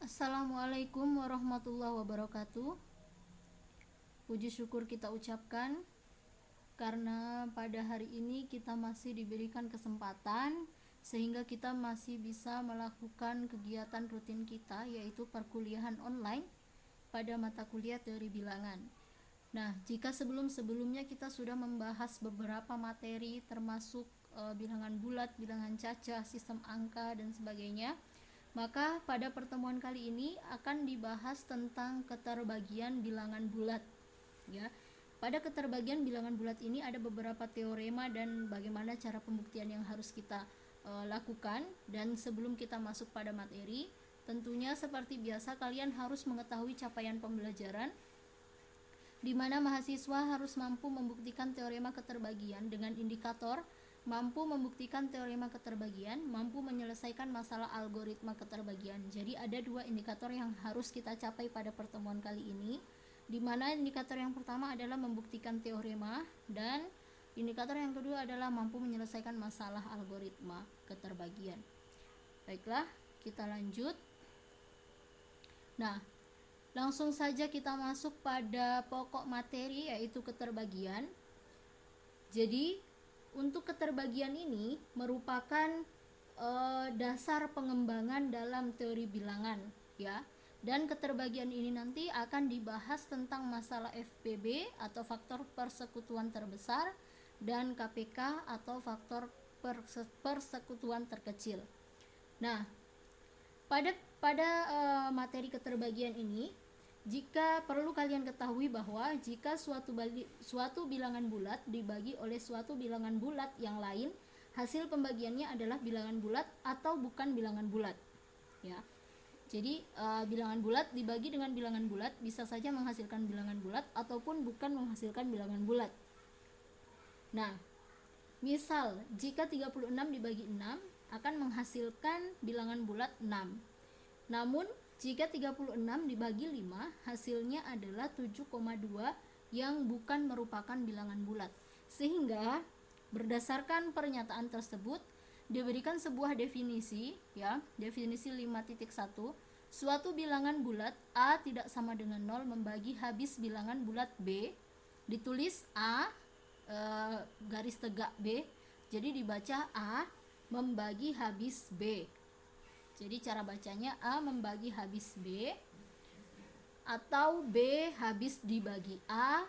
Assalamualaikum warahmatullahi wabarakatuh. Puji syukur kita ucapkan karena pada hari ini kita masih diberikan kesempatan sehingga kita masih bisa melakukan kegiatan rutin kita, yaitu perkuliahan online pada mata kuliah teori bilangan. Nah, jika sebelum-sebelumnya kita sudah membahas beberapa materi termasuk bilangan bulat, bilangan cacah, sistem angka dan sebagainya, maka pada pertemuan kali ini akan dibahas tentang keterbagian bilangan bulat, ya. Pada keterbagian bilangan bulat ini ada beberapa teorema dan bagaimana cara pembuktian yang harus kita lakukan. Dan sebelum kita masuk pada materi, tentunya seperti biasa kalian harus mengetahui capaian pembelajaran, di mana mahasiswa harus mampu membuktikan teorema keterbagian dengan indikator mampu membuktikan teorema keterbagian, mampu menyelesaikan masalah algoritma keterbagian. Jadi ada dua indikator yang harus kita capai pada pertemuan kali ini, di mana indikator yang pertama adalah membuktikan teorema dan indikator yang kedua adalah mampu menyelesaikan masalah algoritma keterbagian. Baiklah, kita lanjut. Nah, langsung saja kita masuk pada pokok materi, yaitu keterbagian. Jadi untuk keterbagian ini merupakan dasar pengembangan dalam teori bilangan, ya. Dan keterbagian ini nanti akan dibahas tentang masalah FPB atau faktor persekutuan terbesar dan KPK atau faktor persekutuan terkecil. Nah, pada materi keterbagian ini, jika perlu kalian ketahui bahwa jika suatu bilangan bulat dibagi oleh suatu bilangan bulat yang lain, hasil pembagiannya adalah bilangan bulat atau bukan bilangan bulat, ya. Jadi bilangan bulat dibagi dengan bilangan bulat bisa saja menghasilkan bilangan bulat ataupun bukan menghasilkan bilangan bulat. Nah, misal jika 36 dibagi 6 akan menghasilkan bilangan bulat 6. Namun jika 36 dibagi 5 hasilnya adalah 7,2 yang bukan merupakan bilangan bulat. Sehingga berdasarkan pernyataan tersebut diberikan sebuah definisi, ya, definisi 5.1. Suatu bilangan bulat A tidak sama dengan 0 membagi habis bilangan bulat B. Ditulis A garis tegak B. Jadi dibaca A membagi habis B. Jadi cara bacanya A membagi habis B atau B habis dibagi A,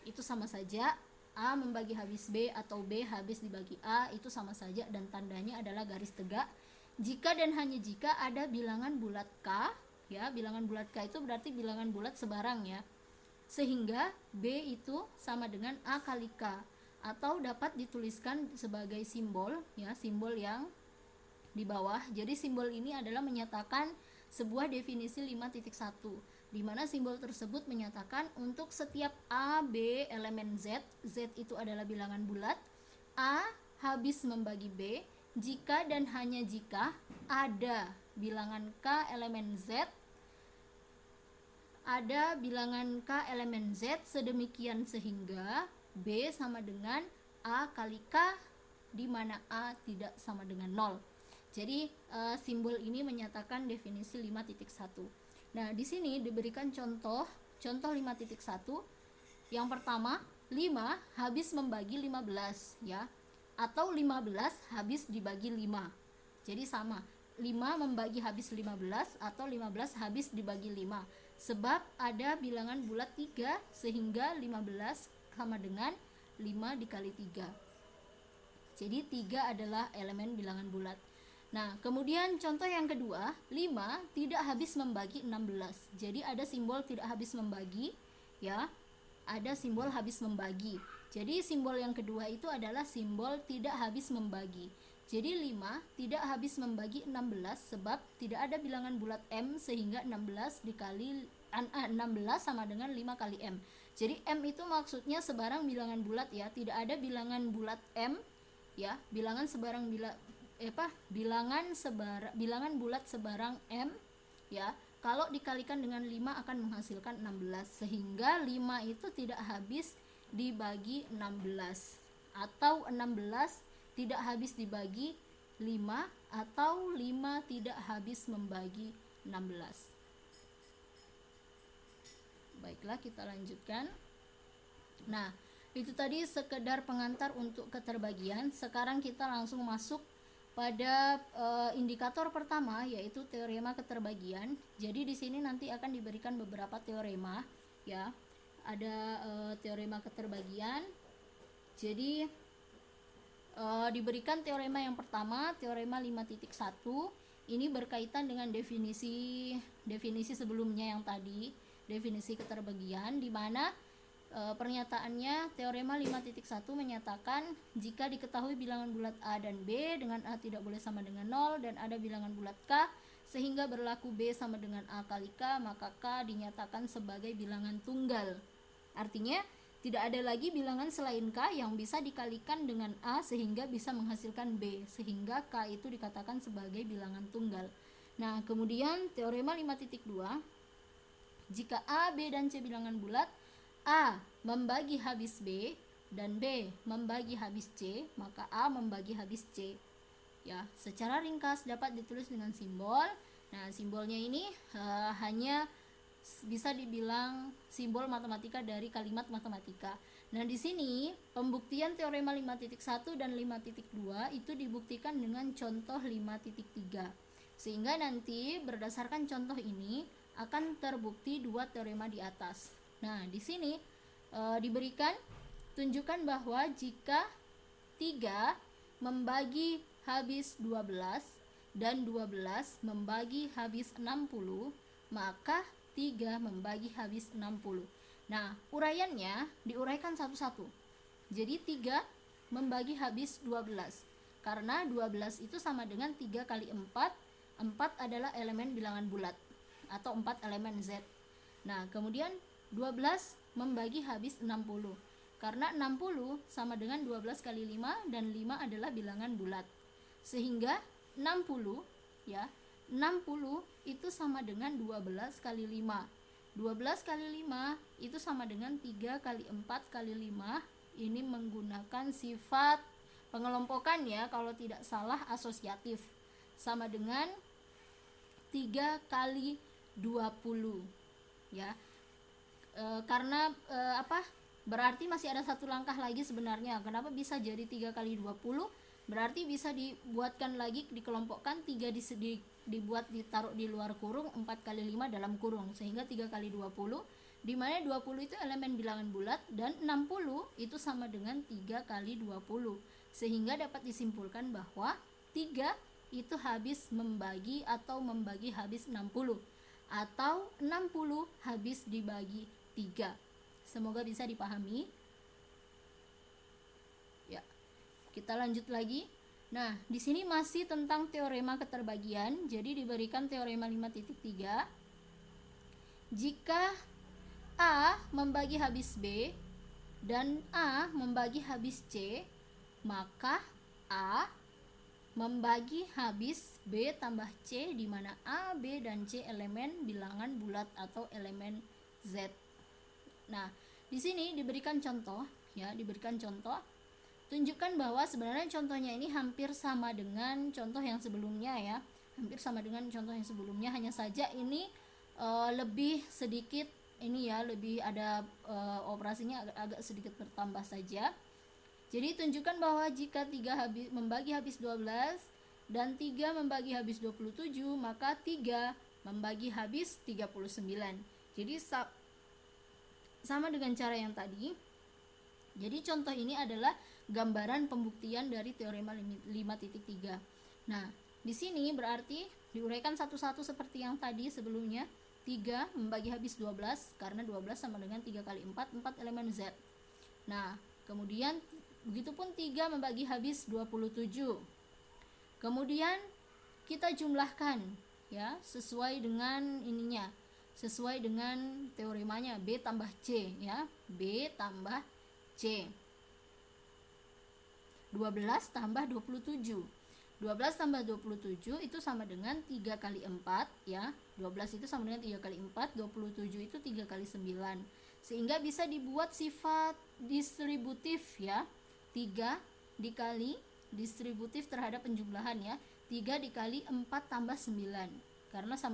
itu sama saja. A membagi habis B atau B habis dibagi A itu sama saja dan tandanya adalah garis tegak. Jika dan hanya jika ada bilangan bulat K, ya, bilangan bulat K itu berarti bilangan bulat sebarang, ya. Sehingga B itu sama dengan A kali K atau dapat dituliskan sebagai simbol, ya, simbol yang di bawah. Jadi simbol ini adalah menyatakan sebuah definisi 5.1, di mana simbol tersebut menyatakan untuk setiap A, B, elemen Z, Z itu adalah bilangan bulat, A habis membagi B jika dan hanya jika ada bilangan K elemen Z, ada bilangan K elemen Z sedemikian sehingga B sama dengan A kali K, di mana A tidak sama dengan 0. Jadi simbol ini menyatakan definisi 5.1. Nah, di sini diberikan contoh 5.1. Yang pertama, 5 habis membagi 15, ya. Atau 15 habis dibagi 5. Jadi sama, 5 membagi habis 15 atau 15 habis dibagi 5. Sebab ada bilangan bulat 3 sehingga 15 sama dengan 5 dikali 3. Jadi 3 adalah elemen bilangan bulat. Nah, kemudian contoh yang kedua, 5 tidak habis membagi 16. Jadi ada simbol tidak habis membagi, ya. Ada simbol habis membagi. Jadi simbol yang kedua itu adalah simbol tidak habis membagi. Jadi 5 tidak habis membagi 16 sebab tidak ada bilangan bulat M sehingga 16 sama dengan 5 kali M. Jadi M itu maksudnya sebarang bilangan bulat, ya. Tidak ada bilangan bulat M, ya. Bilangan bulat sebarang M, ya. Kalau dikalikan dengan 5 akan menghasilkan 16 sehingga 5 itu tidak habis dibagi 16 atau 16 tidak habis dibagi 5 atau 5 tidak habis membagi 16. Baiklah, kita lanjutkan. Nah, itu tadi sekedar pengantar untuk keterbagian. Sekarang kita langsung masuk pada indikator pertama, yaitu teorema keterbagian. Jadi di sini nanti akan diberikan beberapa teorema, ya. Ada teorema keterbagian. Jadi diberikan teorema yang pertama, teorema 5.1. Ini berkaitan dengan definisi sebelumnya yang tadi, definisi keterbagian, di mana pernyataannya teorema 5.1 menyatakan jika diketahui bilangan bulat A dan B dengan A tidak boleh sama dengan 0 dan ada bilangan bulat K sehingga berlaku B sama dengan A kali K, maka K dinyatakan sebagai bilangan tunggal. Artinya tidak ada lagi bilangan selain K yang bisa dikalikan dengan A sehingga bisa menghasilkan B, sehingga K itu dikatakan sebagai bilangan tunggal. Nah, kemudian teorema 5.2, jika A, B, dan C bilangan bulat, A membagi habis B dan B membagi habis C, maka A membagi habis C. Ya, secara ringkas dapat ditulis dengan simbol. Nah, simbolnya ini hanya bisa dibilang simbol matematika dari kalimat matematika. Nah, di sini pembuktian teorema 5.1 dan 5.2 itu dibuktikan dengan contoh 5.3. Sehingga nanti berdasarkan contoh ini akan terbukti dua teorema di atas. Nah, di sini diberikan tunjukkan bahwa jika 3 membagi habis 12 dan 12 membagi habis 60, maka 3 membagi habis 60. Nah, uraiannya diuraikan satu-satu. Jadi 3 membagi habis 12. Karena 12 itu sama dengan 3 kali 4. 4 adalah elemen bilangan bulat atau 4 elemen Z. Nah, kemudian 12 membagi habis 60. Karena 60 sama dengan 12 kali 5 dan 5 adalah bilangan bulat. Sehingga 60 ya, 60 itu sama dengan 12 kali 5. 12 kali 5 itu sama dengan 3 kali 4 kali 5. Ini menggunakan sifat pengelompokan ya, kalau tidak salah asosiatif. Sama dengan 3 kali 20 ya. Karena berarti masih ada satu langkah lagi sebenarnya. Kenapa bisa jadi 3 kali 20? Berarti bisa dibuatkan lagi, dikelompokkan, 3 dibuat ditaruh di luar kurung, 4 kali 5 dalam kurung, sehingga 3 kali 20, di mana 20 itu elemen bilangan bulat dan 60 itu sama dengan 3 kali 20. Sehingga dapat disimpulkan bahwa 3 itu habis membagi atau membagi habis 60, atau 60 habis dibagi 3. Semoga bisa dipahami. Ya, kita lanjut lagi. Nah, di sini masih tentang teorema keterbagian. Jadi diberikan teorema 5.3. Jika A membagi habis B dan A membagi habis C, maka A membagi habis B tambah C, di mana A, B, dan C elemen bilangan bulat atau elemen Z. Nah, di sini diberikan contoh ya, diberikan contoh. Tunjukkan bahwa sebenarnya contohnya ini hampir sama dengan contoh yang sebelumnya ya. Hampir sama dengan contoh yang sebelumnya, hanya saja ini lebih sedikit ini ya, lebih ada operasinya agak sedikit bertambah saja. Jadi tunjukkan bahwa jika 3 membagi habis 12 dan 3 membagi habis 27, maka 3 membagi habis 39. Jadi sama dengan cara yang tadi. Jadi contoh ini adalah gambaran pembuktian dari teorema 5.3. Nah, di sini berarti diuraikan satu-satu seperti yang tadi sebelumnya. 3 membagi habis 12 karena 12 sama dengan 3 kali 4, 4 elemen Z. Nah, kemudian begitupun 3 membagi habis 27. Kemudian kita jumlahkan ya, sesuai dengan ininya, sesuai dengan teoremanya, B tambah C ya, B tambah C. 12 tambah 27. 12 tambah 27 itu sama dengan 3 kali 4 ya. 12 itu sama dengan 3 kali 4, 27 itu 3 kali 9. Sehingga bisa dibuat sifat distributif ya. 3 dikali distributif terhadap penjumlahan ya. 3 dikali 4 tambah 9. Karena sama